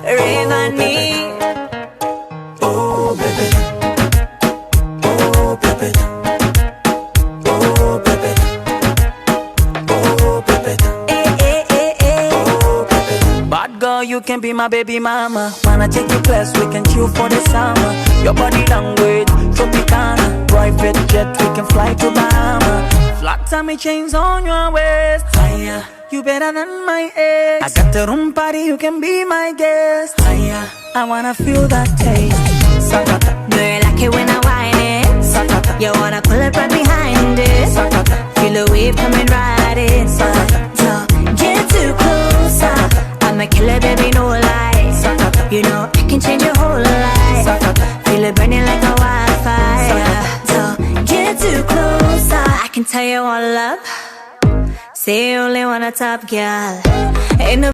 Rayvani. Oh baby, oh baby, oh baby, oh baby, oh baby. Bad girl, you can be my baby mama. Wanna take you class, we can chill for the summer. Your body language, Tropicana. Private jet, we can fly to Bahama. Flat tummy chains on your waist. Higher, you better than my ex. I got the room party, you can be my guest. Higher, I wanna feel that taste. Sakata, Do you like it when I whine it? sakata, You wanna pull it right behind it? sakata, Feel the wave coming right in. Don't get too close. I'm a killer, baby, no lies. sakata, You know I can change your whole life. sakata. Feel it burning like a wildfire. Don't get too close. I can tell you all up. Say you only want a top girl. Ain't no